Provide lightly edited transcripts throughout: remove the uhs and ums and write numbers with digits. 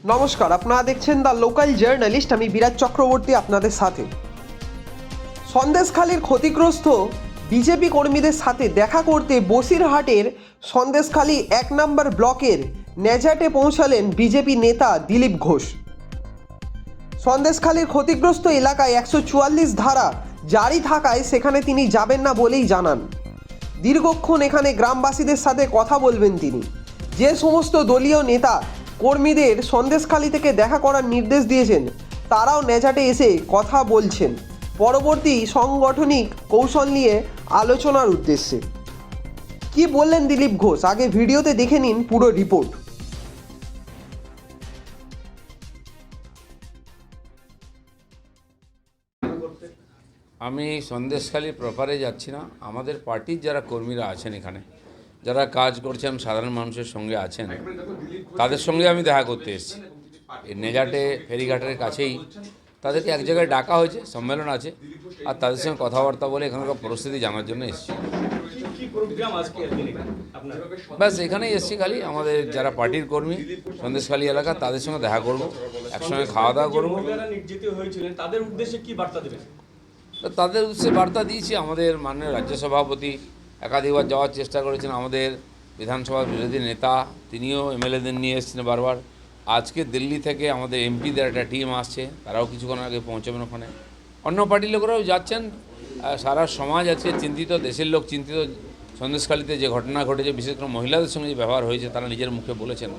নমস্কার, আপনারা দেখছেন দ্য লোকাল জার্নালিস্ট। আমি বিরাট চক্রবর্তী আপনাদের সাথে। সন্দেশখালীর ক্ষতিগ্রস্ত বিজেপি কর্মীদের সাথে দেখা করতে বসিরহাটের সন্দেশখালী 1 নম্বর ব্লকের নেজাটে পৌঁছালেন বিজেপি নেতা দিলীপ ঘোষ। সন্দেশখালীর ক্ষতিগ্রস্ত এলাকায় 144 ধারা জারি থাকায় সেখানে তিনি যাবেন না বলেই জানান। দীর্ঘক্ষণ এখানে গ্রামবাসীদের সাথে কথা বলবেন তিনি। যে সমস্ত দলীয় নেতা কর্মীদের সন্দেশখালী থেকে দেখা করার নির্দেশ দিয়েছেন তারাও নেজাটে এসে কথা বলছেন পরবর্তী সাংগঠনিক কৌশল নিয়ে আলোচনার উদ্দেশ্যে। কি বললেন দিলীপ ঘোষ, আগে ভিডিওতে দেখে নিন পুরো রিপোর্ট। আমি সন্দেশখালী প্রপারে যাচ্ছি না। আমাদের পার্টির যারা কর্মীরা আছেন এখানে, যারা কাজ করছেন, সাধারণ মানুষের সঙ্গে আছেন, তাদের সঙ্গে আমি দেখা করতে এসেছি। এই নেজাটে ফেরিঘাটের কাছেই তাদেরকে এক জায়গায় ডাকা হয়েছে, সম্মেলন আছে, আর তাদের সঙ্গে কথাবার্তা বলে এখানকার পরিস্থিতি জানার জন্য এসেছি। ব্যাস এখানেই এসেছি, খালি আমাদের যারা পার্টির কর্মী সন্দেশখালী এলাকা তাদের সঙ্গে দেখা করব, একসঙ্গে খাওয়া দাওয়া করবো। তাদের উদ্দেশ্যে কি বার্তা দেবেন? তাদের উদ্দেশ্যে বার্তা দিয়েছি। আমাদের মাননীয় রাজ্য সভাপতি একাধিকবার যাওয়ার চেষ্টা করেছেন। আমাদের বিধানসভার বিরোধী নেতা তিনিও এমএলএদের নিয়ে এসেছেন বারবার। আজকে দিল্লি থেকে আমাদের এমপিদের একটা টিম আসছে, তারাও কিছুক্ষণ আগে পৌঁছাবেন ওখানে। অন্য পার্টির লোকেরাও যাচ্ছেন। সারা সমাজ আজকে চিন্তিত, দেশের লোক চিন্তিত। সন্দেশখালীতে যে ঘটনা ঘটেছে, বিশেষ করে মহিলাদের সঙ্গে যে ব্যবহার হয়েছে, তারা নিজের মুখে বলেছেন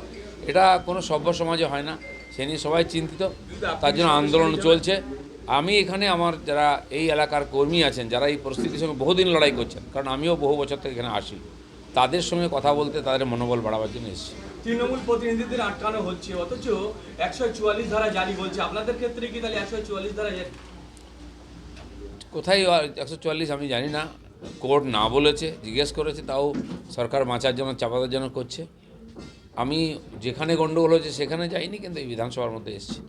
এটা কোনো সভ্য সমাজে হয় না। সে নিয়ে সবাই চিন্তিত, তার জন্য আন্দোলন চলছে। আমি এখানে আমার যারা এই এলাকার কর্মী আছেন, যারা এই পরিস্থিতির সঙ্গে বহুদিন লড়াই করছেন, কারণ আমিও বহু বছর থেকে এখানে আসি, তাদের সঙ্গে কথা বলতে, তাদের মনোবল বাড়াবার জন্য এসেছি। তৃণমূল প্রতিনিধিদের আটকানো হচ্ছে, অথচ 144 ধারা জারি বলছে। আপনাদের ক্ষেত্রে কি তাহলে 144 ধারা কোথায় 144 আমি জানি না, কোর্ট না বলেছে, জিজ্ঞেস করেছে, তাও সরকার বাঁচার জন্য, চাপানোর জন্য করছে। আমি যেখানে গণ্ডগোল হয়েছে সেখানে যাইনি, কিন্তু এই বিধানসভার মধ্যে এসেছি।